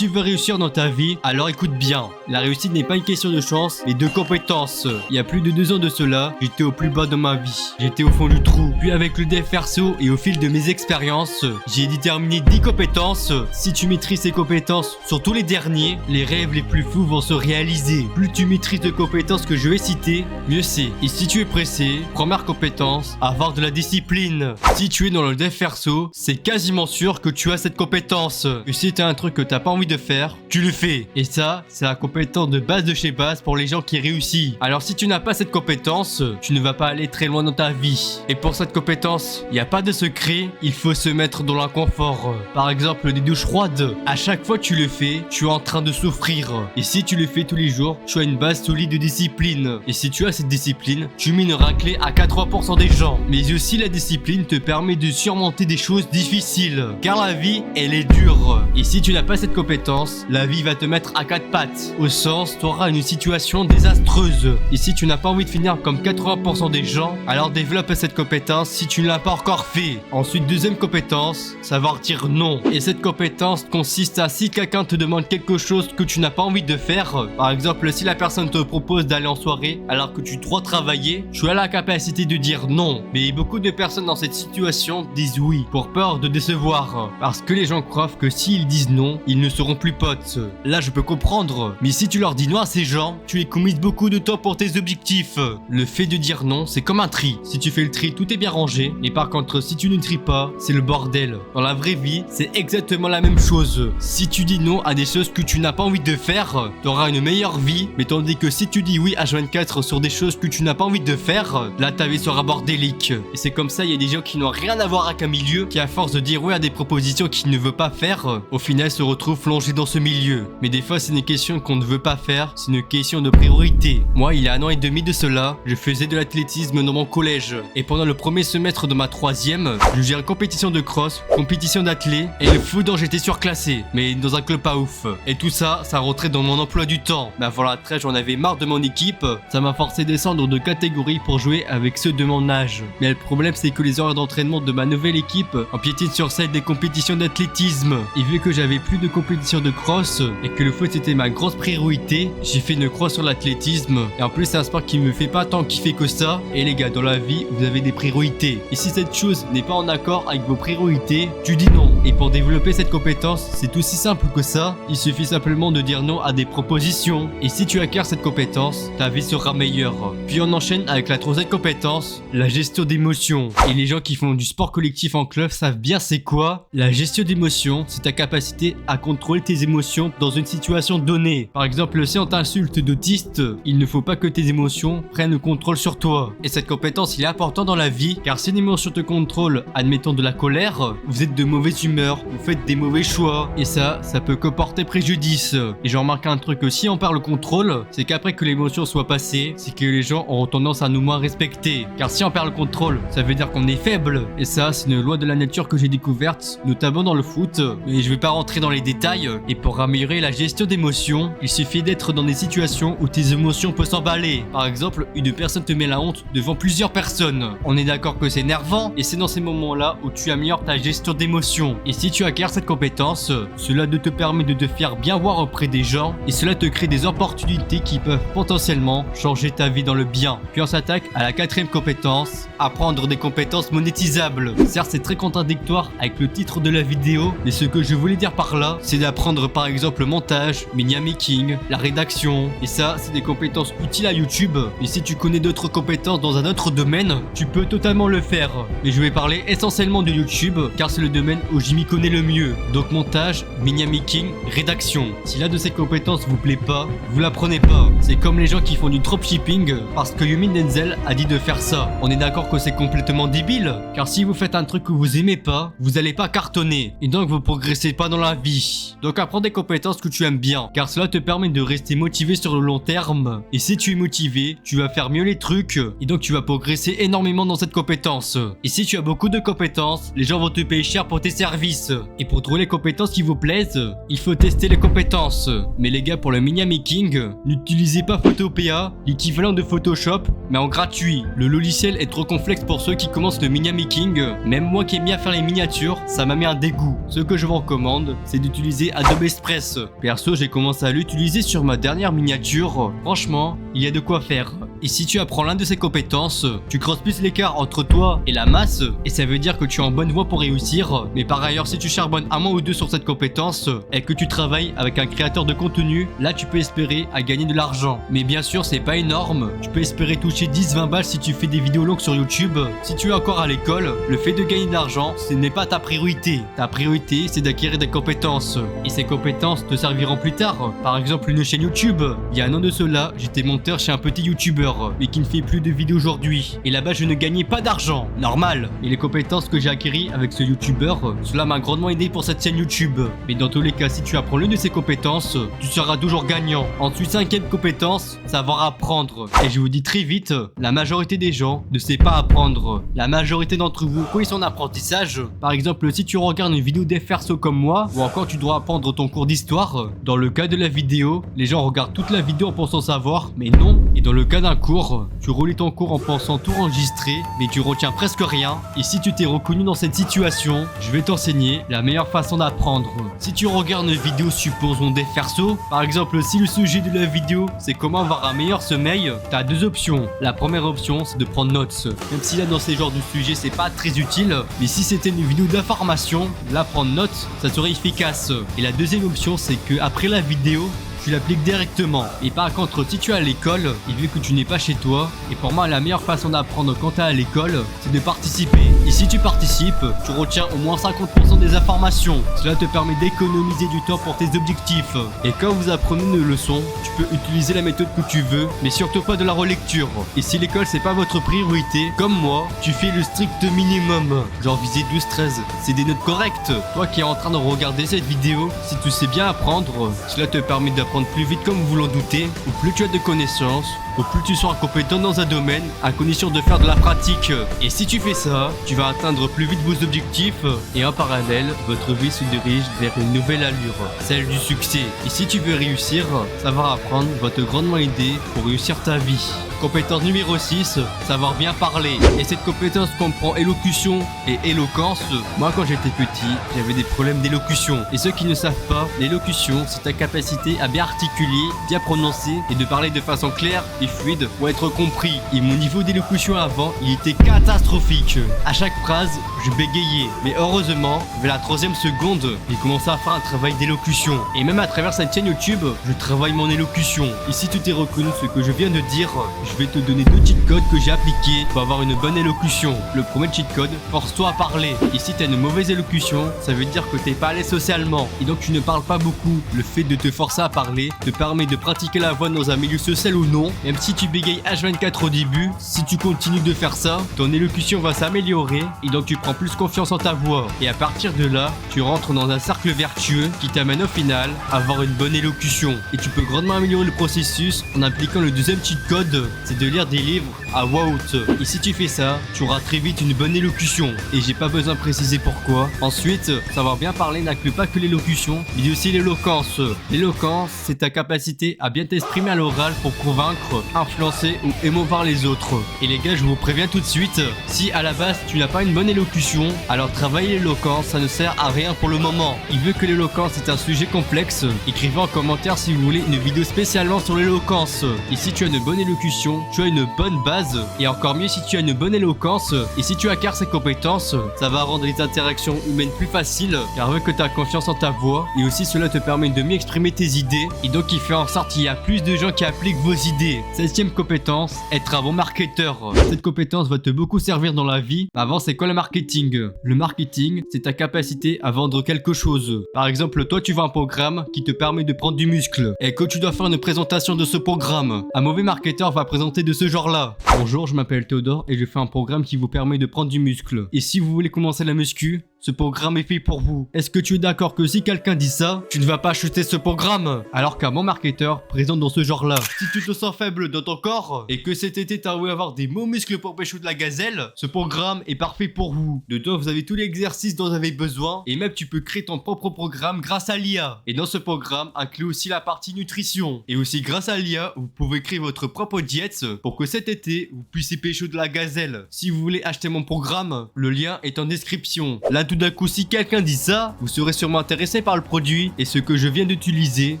tu veux réussir dans ta vie, alors écoute bien. La réussite n'est pas une question de chance, mais de compétences. Il y a plus de 2 ans de cela, j'étais au plus bas de ma vie. J'étais au fond du trou. Puis avec le dev perso et au fil de mes expériences, j'ai déterminé 10 compétences. Si tu maîtrises ces compétences, surtout les derniers, les rêves les plus fous vont se réaliser. Plus tu maîtrises de compétences que je vais citer, mieux c'est. Et si tu es pressé, première compétence, avoir de la discipline. Si tu es dans le dev perso, c'est quasiment sûr que tu as cette compétence. Et si tu as un truc que t'as pas envie de faire, tu le fais. Et ça, c'est la compétence de base de chez base pour les gens qui réussissent. Alors si tu n'as pas cette compétence, tu ne vas pas aller très loin dans ta vie. Et pour cette compétence, il n'y a pas de secret, il faut se mettre dans l'inconfort. Par exemple, des douches froides. À chaque fois que tu le fais, tu es en train de souffrir. Et si tu le fais tous les jours, tu as une base solide de discipline. Et si tu as cette discipline, tu mets une raclée à 80% des gens. Mais aussi la discipline te permet de surmonter des choses difficiles. Car la vie, elle est dure. Et si tu n'as pas cette compétence, la vie va te mettre à 4 pattes. Au sens, tu auras une situation désastreuse. Et si tu n'as pas envie de finir comme 80% des gens, alors développe cette compétence si tu ne l'as pas encore fait. Ensuite, deuxième compétence, savoir dire non. Et cette compétence consiste à si quelqu'un te demande quelque chose que tu n'as pas envie de faire, par exemple si la personne te propose d'aller en soirée alors que tu dois travailler, tu as la capacité de dire non. Mais beaucoup de personnes dans cette situation disent oui pour peur de décevoir. Parce que les gens croient que s'ils disent non, ils ne seront plus potes. Là je peux comprendre. Mais si tu leur dis non à ces gens, tu les commises beaucoup de temps pour tes objectifs. Le fait de dire non, c'est comme un tri. Si tu fais le tri, tout est bien rangé. Mais par contre, si tu ne tries pas, c'est le bordel. Dans la vraie vie, c'est exactement la même chose. Si tu dis non à des choses que tu n'as pas envie de faire, tu auras une meilleure vie. Mais tandis que si tu dis oui H24 sur des choses que tu n'as pas envie de faire, là ta vie sera bordélique. Et c'est comme ça, il y a des gens qui n'ont rien à voir avec un milieu, qui à force de dire oui à des propositions qu'ils ne veulent pas faire, au final se retrouvent plongés dans ce milieu. Mais des fois, c'est une question qu'on ne veut pas faire, c'est une question de priorité. Moi, il y a 1 an et demi de cela, je faisais de l'athlétisme dans mon collège. Et pendant le premier semestre de ma 3e, je gérais compétition de cross, compétition d'athlé, et le foot dont j'étais surclassé, mais dans un club pas ouf. Et tout ça, ça rentrait dans mon emploi du temps. Mais avant la trêve, j'en avais marre de mon équipe, ça m'a forcé à descendre de catégorie pour jouer avec ceux de mon âge. Mais le problème, c'est que les horaires d'entraînement de ma nouvelle équipe empiétinent sur celle des compétitions d'athlétisme. Et vu que j'avais plus de compétitions de cross, et que le foot était ma grosse priorité, j'ai fait une croix sur l'athlétisme. Et en plus, c'est un sport qui me fait pas tant kiffer que ça. Et les gars, dans la vie, vous avez des priorités. Et si cette chose n'est pas en accord avec vos priorités, tu dis non. Et pour développer cette compétence, c'est aussi simple que ça. Il suffit simplement de dire non à des propositions. Et si tu acquiers cette compétence, ta vie sera meilleure. Puis on enchaîne avec la 3e compétence, la gestion d'émotions. Et les gens qui font du sport collectif en club savent bien c'est quoi. La gestion d'émotions, c'est ta capacité à contrôler tes émotions dans une situation donnée. Par exemple, si on t'insulte d'autiste, il ne faut pas que tes émotions prennent le contrôle sur toi. Et cette compétence, il est important dans la vie, car si une émotion te contrôle, admettons de la colère, vous êtes de mauvaise humeur, vous faites des mauvais choix, et ça peut que porter préjudice. Et j'ai remarqué un truc aussi, on parle contrôle, c'est qu'après que l'émotion soit passée, c'est que les gens auront tendance à nous moins respecter. Car si on perd le contrôle, ça veut dire qu'on est faible. Et ça, c'est une loi de la nature que j'ai découverte, notamment dans le foot. Mais je vais pas rentrer dans les détails. Et pour améliorer la gestion d'émotions, il suffit d'être dans des situations où tes émotions peuvent s'emballer. Par exemple, une personne te met la honte devant plusieurs personnes. On est d'accord que c'est énervant, et c'est dans ces moments-là où tu améliores ta gestion d'émotions. Et si tu acquiers cette compétence, cela te permet de te faire bien voir auprès des gens, et cela te crée des opportunités qui peuvent potentiellement changer ta vie dans le bien. Puis on s'attaque à la 4e compétence, apprendre des compétences monétisables. Certes, c'est très contradictoire avec le titre de la vidéo, mais ce que je voulais dire par là, c'est d'apprendre par exemple le montage, media making, la rédaction. Et ça, c'est des compétences utiles à YouTube. Et si tu connais d'autres compétences dans un autre domaine, tu peux totalement le faire. Mais je vais parler essentiellement de YouTube, car c'est le domaine où je m'y connais le mieux. Donc montage, media making, rédaction. Si l'un de ces compétences vous plaît pas, vous l'apprenez pas. C'est comme les gens qui font du dropshipping, parce que Yumin Denzel a dit de faire ça. On est d'accord que c'est complètement débile, car si vous faites un truc que vous aimez pas, vous allez pas cartonner, et donc vous progressez pas dans la vie. Donc apprends des compétences que tu aimes bien, car cela te permet de rester motivé sur le long terme. Et si tu es motivé, tu vas faire mieux les trucs, et donc tu vas progresser énormément dans cette compétence. Et si tu as beaucoup de compétences, les gens vont te payer cher pour tes services. Et pour trouver les compétences qui vous plaisent, il faut tester les compétences. Mais les gars, pour le media making, n'utilisez pas Photopea, l'équivalent de Photoshop, mais en gratuit. Le logiciel est trop complexe pour ceux qui commencent le media making. Même moi qui aime bien faire les miniatures, ça m'a mis un dégoût. Ce que je vous recommande, c'est d'utiliser utiliser Adobe Express. Perso, j'ai commencé à l'utiliser sur ma dernière miniature. Franchement, il y a de quoi faire. Et si tu apprends l'un de ces compétences, tu creuses plus l'écart entre toi et la masse, et ça veut dire que tu es en bonne voie pour réussir. Mais par ailleurs, si tu charbonnes un mois ou deux sur cette compétence, et que tu travailles avec un créateur de contenu, là tu peux espérer à gagner de l'argent. Mais bien sûr, c'est pas énorme. Tu peux espérer toucher 10-20 balles si tu fais des vidéos longues sur YouTube. Si tu es encore à l'école, le fait de gagner de l'argent, ce n'est pas ta priorité. Ta priorité, c'est d'acquérir des compétences. Et ces compétences te serviront plus tard. Par exemple, une chaîne YouTube. Il y a un an de cela, j'étais monteur chez un petit YouTuber, mais qui ne fait plus de vidéos aujourd'hui. Et là-bas, je ne gagnais pas d'argent. Normal. Et les compétences que j'ai acquéries avec ce YouTuber, cela m'a grandement aidé pour cette chaîne YouTube. Mais dans tous les cas, si tu apprends l'une de ces compétences, tu seras toujours gagnant. Ensuite, cinquième compétence, savoir apprendre. Et je vous dis très vite, la majorité des gens ne sait pas apprendre. La majorité d'entre vous, quand ils sont en apprentissage, par exemple, si tu regardes une vidéo d'FRSO comme moi, ou encore tu dois apprendre ton cours d'histoire, dans le cas de la vidéo, les gens regardent toute la vidéo en pensant savoir, mais non. Et dans le cas d'un cours, tu relis ton cours en pensant tout enregistrer, mais tu retiens presque rien. Et si tu t'es reconnu dans cette situation, je vais t'enseigner la meilleure façon d'apprendre. Si tu regardes une vidéo, supposons d'FRSO, par exemple, si le sujet de la vidéo, c'est comment avoir un meilleur sommeil, tu as deux options. La première option, c'est de prendre notes. Même si là, dans ces genres de sujets, c'est pas très utile, mais si c'était une vidéo d'information, là, prendre notes, ça serait efficace. Et la deuxième option, c'est que après la vidéo, tu l'appliques directement. Et par contre, si tu es à l'école, et vu que tu n'es pas chez toi, et pour moi la meilleure façon d'apprendre quand tu es à l'école, c'est de participer. Et si tu participes, tu retiens au moins 50% des informations. Cela te permet d'économiser du temps pour tes objectifs. Et quand vous apprenez une leçon, tu peux utiliser la méthode que tu veux, mais surtout pas de la relecture. Et si l'école c'est pas votre priorité, comme moi, tu fais le strict minimum. Genre viser 12-13, c'est des notes correctes. Toi qui es en train de regarder cette vidéo, si tu sais bien apprendre, cela te permet d'apprendre plus vite comme vous l'en doutez, ou plus tu as de connaissances, au plus tu seras compétent dans un domaine, à condition de faire de la pratique. Et si tu fais ça, tu vas atteindre plus vite vos objectifs, et en parallèle, votre vie se dirige vers une nouvelle allure, celle du succès. Et si tu veux réussir, savoir apprendre va te grandement aider pour réussir ta vie. Compétence numéro 6, savoir bien parler. Et cette compétence comprend élocution et éloquence. Moi quand j'étais petit, j'avais des problèmes d'élocution. Et ceux qui ne savent pas, l'élocution, c'est ta capacité à bien articuler, bien prononcer et de parler de façon claire et fluide pour être compris. Et mon niveau d'élocution avant, il était catastrophique. À chaque phrase, je bégayais. Mais heureusement, vers la 3e seconde, j'ai commencé à faire un travail d'élocution. Et même à travers cette chaîne YouTube, je travaille mon élocution. Et si tu t'es reconnu ce que je viens de dire, je vais te donner 2 cheat codes que j'ai appliqués pour avoir une bonne élocution. Le premier cheat code, force-toi à parler. Et si t'as une mauvaise élocution, ça veut dire que t'es pas à l'aise socialement. Et donc tu ne parles pas beaucoup. Le fait de te forcer à parler te permet de pratiquer la voix dans un milieu social ou non. Même si tu bégayes H24 au début, si tu continues de faire ça, ton élocution va s'améliorer et donc tu prends plus confiance en ta voix. Et à partir de là, tu rentres dans un cercle vertueux qui t'amène au final à avoir une bonne élocution. Et tu peux grandement améliorer le processus en appliquant le deuxième cheat code, c'est de lire des livres à voix haute. Et si tu fais ça, tu auras très vite une bonne élocution. Et j'ai pas besoin de préciser pourquoi. Ensuite, savoir bien parler n'inclut pas que l'élocution, mais aussi l'éloquence. L'éloquence, c'est ta capacité à bien t'exprimer à l'oral pour convaincre, influencer ou émouvoir les autres. Et les gars, je vous préviens tout de suite, si à la base tu n'as pas une bonne élocution, alors travailler l'éloquence, ça ne sert à rien pour le moment. Il veut que l'éloquence est un sujet complexe. Écrivez en commentaire si vous voulez une vidéo spécialement sur l'éloquence. Et si tu as une bonne élocution, tu as une bonne base. Et encore mieux si tu as une bonne éloquence. Et si tu acquiers ces compétences, ça va rendre les interactions humaines plus faciles, car vu que tu as confiance en ta voix, et aussi cela te permet de mieux exprimer tes idées. Et donc il fait en sorte qu'il y a plus de gens qui appliquent vos idées. 7e compétence, être un bon marketeur. Cette compétence va te beaucoup servir dans la vie. Avant, c'est quoi le marketing? Le marketing, c'est ta capacité à vendre quelque chose. Par exemple, toi tu vends un programme qui te permet de prendre du muscle. Et que tu dois faire une présentation de ce programme. Un mauvais marketeur va présenter de ce genre-là. Bonjour, je m'appelle Théodore et je fais un programme qui vous permet de prendre du muscle. Et si vous voulez commencer la muscu, ce programme est fait pour vous. Est-ce que tu es d'accord que si quelqu'un dit ça, tu ne vas pas acheter ce programme? Alors qu'un bon marketeur présente dans ce genre-là. Si tu te sens faible dans ton corps et que cet été t'as voulu avoir des beaux muscles pour pêcher de la gazelle, ce programme est parfait pour vous. Dedans, vous avez tous les exercices dont vous avez besoin et même tu peux créer ton propre programme grâce à l'IA. Et dans ce programme, inclut aussi la partie nutrition. Et aussi grâce à l'IA, vous pouvez créer votre propre diète pour que cet été, vous puissiez pêcher de la gazelle. Si vous voulez acheter mon programme, le lien est en description. Là tout d'un coup, si quelqu'un dit ça, vous serez sûrement intéressé par le produit. Et ce que je viens d'utiliser,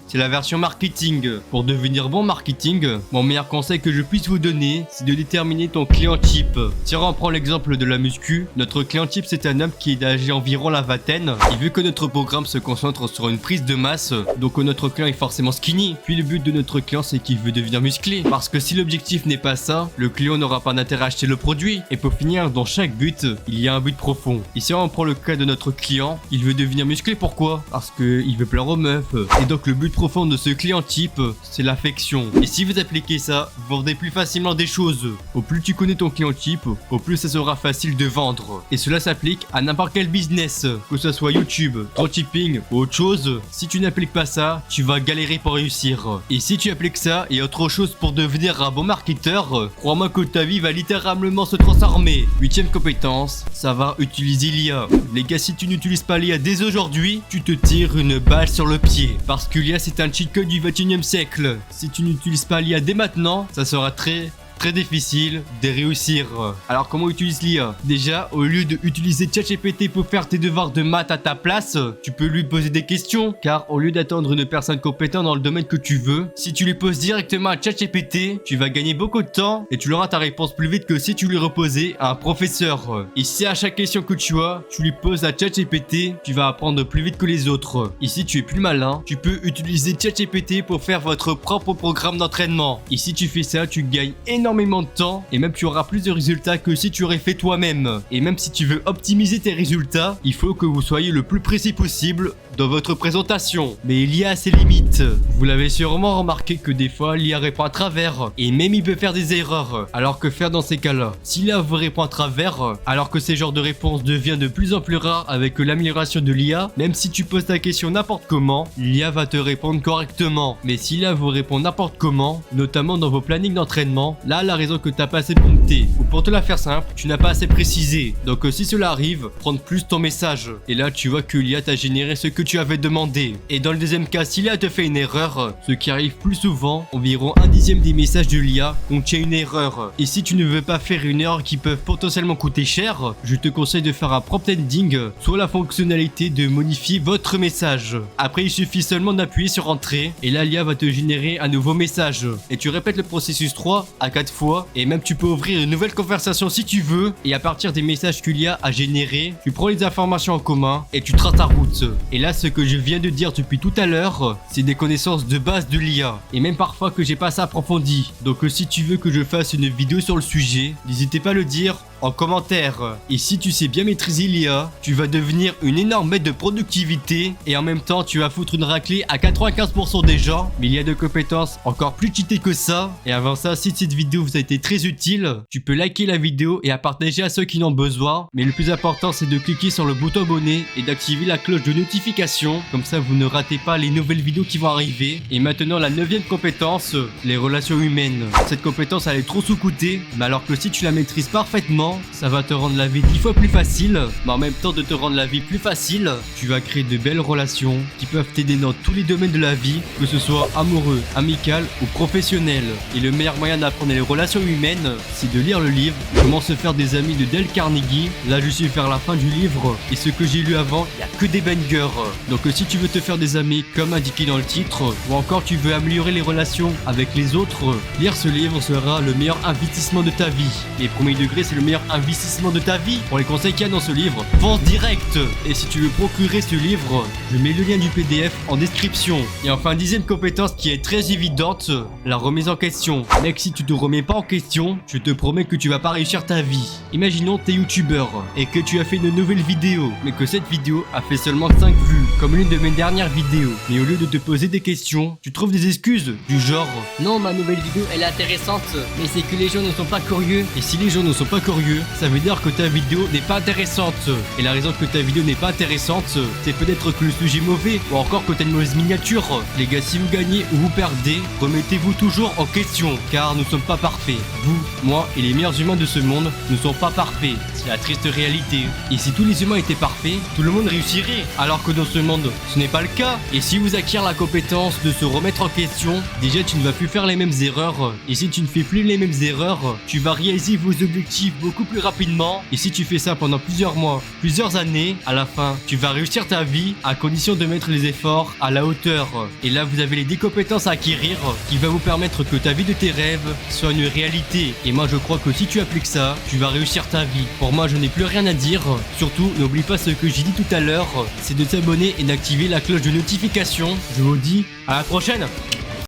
c'est la version marketing. Pour devenir bon marketing, mon meilleur conseil que je puisse vous donner, c'est de déterminer ton client type. Si on prend l'exemple de la muscu, notre client type c'est un homme qui est âgé environ la vingtaine. Et vu que notre programme se concentre sur une prise de masse, donc notre client est forcément skinny. Puis le but de notre client c'est qu'il veut devenir musclé. Parce que si l'objectif n'est pas ça, le client n'aura pas d'intérêt à acheter le produit. Et pour finir, dans chaque but, il y a un but profond. Et si on prend le cas de notre client, il veut devenir musclé, pourquoi? Parce qu'il veut plaire aux meufs. Et donc le but profond de ce client type, c'est l'affection. Et si vous appliquez ça, vous vendez plus facilement des choses. Au plus tu connais ton client type, au plus ça sera facile de vendre. Et cela s'applique à n'importe quel business, que ce soit YouTube, dropshipping ou autre chose. Si tu n'appliques pas ça, tu vas galérer pour réussir. Et si tu appliques ça et autre chose pour devenir un bon marketeur, crois-moi que ta vie va littéralement se transformer. 8ème compétence, savoir utiliser l'IA. Les gars, si tu n'utilises pas l'IA dès aujourd'hui, tu te tires une balle sur le pied. Parce que l'IA c'est un cheat code du 21e siècle. Si tu n'utilises pas l'IA dès maintenant, ça sera très difficile de réussir. Alors comment utilise l'IA? Déjà, au lieu d'utiliser ChatGPT pour faire tes devoirs de maths à ta place, tu peux lui poser des questions. Car au lieu d'attendre une personne compétente dans le domaine que tu veux, si tu lui poses directement à ChatGPT, tu vas gagner beaucoup de temps et tu auras ta réponse plus vite que si tu lui reposais à un professeur. Et si à chaque question que tu as, tu lui poses à ChatGPT, tu vas apprendre plus vite que les autres. Et si tu es plus malin, tu peux utiliser ChatGPT pour faire votre propre programme d'entraînement. Et si tu fais ça, tu gagnes énormément de temps et même tu auras plus de résultats que si tu aurais fait toi-même. Et même si tu veux optimiser tes résultats, il faut que vous soyez le plus précis possible dans votre présentation. Mais il y a ses limites. Vous l'avez sûrement remarqué que des fois l'IA répond à travers et même il peut faire des erreurs. Alors que faire dans ces cas-là? Si l'IA vous répond à travers, alors que ces genres de réponses devient de plus en plus rare avec l'amélioration de l'IA, même si tu poses ta question n'importe comment, l'IA va te répondre correctement. Mais si l'IA vous répond n'importe comment, notamment dans vos plannings d'entraînement, là la raison que t'as pas assez poncté, ou pour te la faire simple, tu n'as pas assez précisé. Donc si cela arrive, prends plus ton message. Et là tu vois que l'IA t'a généré ce que tu avais demandé. Et dans le deuxième cas, si l'IA te fait une erreur, ce qui arrive plus souvent, environ 1/10 des messages de l'IA contient une erreur. Et si tu ne veux pas faire une erreur qui peut potentiellement coûter cher, je te conseille de faire un prompt ending, soit la fonctionnalité de modifier votre message. Après il suffit seulement d'appuyer sur entrée, et là l'IA va te générer un nouveau message. Et tu répètes le processus 3 à 4 fois, et même tu peux ouvrir une nouvelle conversation si tu veux, et à partir des messages que l'IA a générés, tu prends les informations en commun et tu traces ta route. Et là ce que je viens de dire depuis tout à l'heure, c'est des connaissances de base de l'IA, et même parfois que j'ai pas ça approfondi. Donc si tu veux que je fasse une vidéo sur le sujet, n'hésitez pas à le dire en commentaire. Et si tu sais bien maîtriser l'IA, tu vas devenir une énorme aide de productivité et en même temps tu vas foutre une raclée à 95% des gens. Mais il y a de compétences encore plus cheatées que ça. Et avant ça, si cette vidéo vous a été très utile, tu peux liker la vidéo et à partager à ceux qui en ont besoin. Mais le plus important c'est de cliquer sur le bouton abonner et d'activer la cloche de notification. Comme ça vous ne ratez pas les nouvelles vidéos qui vont arriver. Et maintenant la 9ème compétence, les relations humaines. Cette compétence elle est trop sous-cotée, mais alors que si tu la maîtrises parfaitement, ça va te rendre la vie 10 fois plus facile. Mais en même temps de te rendre la vie plus facile, tu vas créer de belles relations qui peuvent t'aider dans tous les domaines de la vie, que ce soit amoureux, amical ou professionnel. Et le meilleur moyen d'apprendre les relations humaines, c'est de lire le livre Comment se faire des amis de Dale Carnegie. Là je suis vers la fin du livre et ce que j'ai lu avant, il n'y a que des bangers. Donc si tu veux te faire des amis comme indiqué dans le titre, ou encore tu veux améliorer les relations avec les autres, lire ce livre sera le meilleur investissement de ta vie. Et premier degré c'est le meilleur investissement de ta vie. Pour les conseils qu'il y a dans ce livre, fonce direct. Et si tu veux procurer ce livre, je mets le lien du PDF en description. Et enfin 10ème compétence qui est très évidente, la remise en question. Mec, si tu te remets pas en question, je te promets que tu vas pas réussir ta vie. Imaginons t'es youtubeur et que tu as fait une nouvelle vidéo, mais que cette vidéo a fait seulement 5 vues, comme l'une de mes dernières vidéos. Mais au lieu de te poser des questions, tu trouves des excuses du genre non, ma nouvelle vidéo elle est intéressante, mais c'est que les gens ne sont pas curieux. Et si les gens ne sont pas curieux, ça veut dire que ta vidéo n'est pas intéressante. Et la raison que ta vidéo n'est pas intéressante, c'est peut-être que le sujet est mauvais, ou encore que t'as une mauvaise miniature. Les gars, si vous gagnez ou vous perdez, remettez-vous toujours en question, car nous sommes pas parfaits. Vous, moi et les meilleurs humains de ce monde ne sont pas parfaits. C'est la triste réalité. Et si tous les humains étaient parfaits, tout le monde réussirait. Alors que dans ce monde, ce n'est pas le cas. Et si vous acquiert la compétence de se remettre en question, déjà tu ne vas plus faire les mêmes erreurs. Et si tu ne fais plus les mêmes erreurs, tu vas réaliser vos objectifs beaucoup plus rapidement. Et si tu fais ça pendant plusieurs mois, plusieurs années, à la fin, tu vas réussir ta vie à condition de mettre les efforts à la hauteur. Et là, vous avez les 10 compétences à acquérir qui va vous permettre que ta vie de tes rêves soit une réalité. Et moi, je crois que si tu appliques ça, tu vas réussir ta vie. Pour moi, je n'ai plus rien à dire. Surtout, n'oublie pas ce que j'ai dit tout à l'heure, c'est de t'abonner et d'activer la cloche de notification. Je vous dis à la prochaine.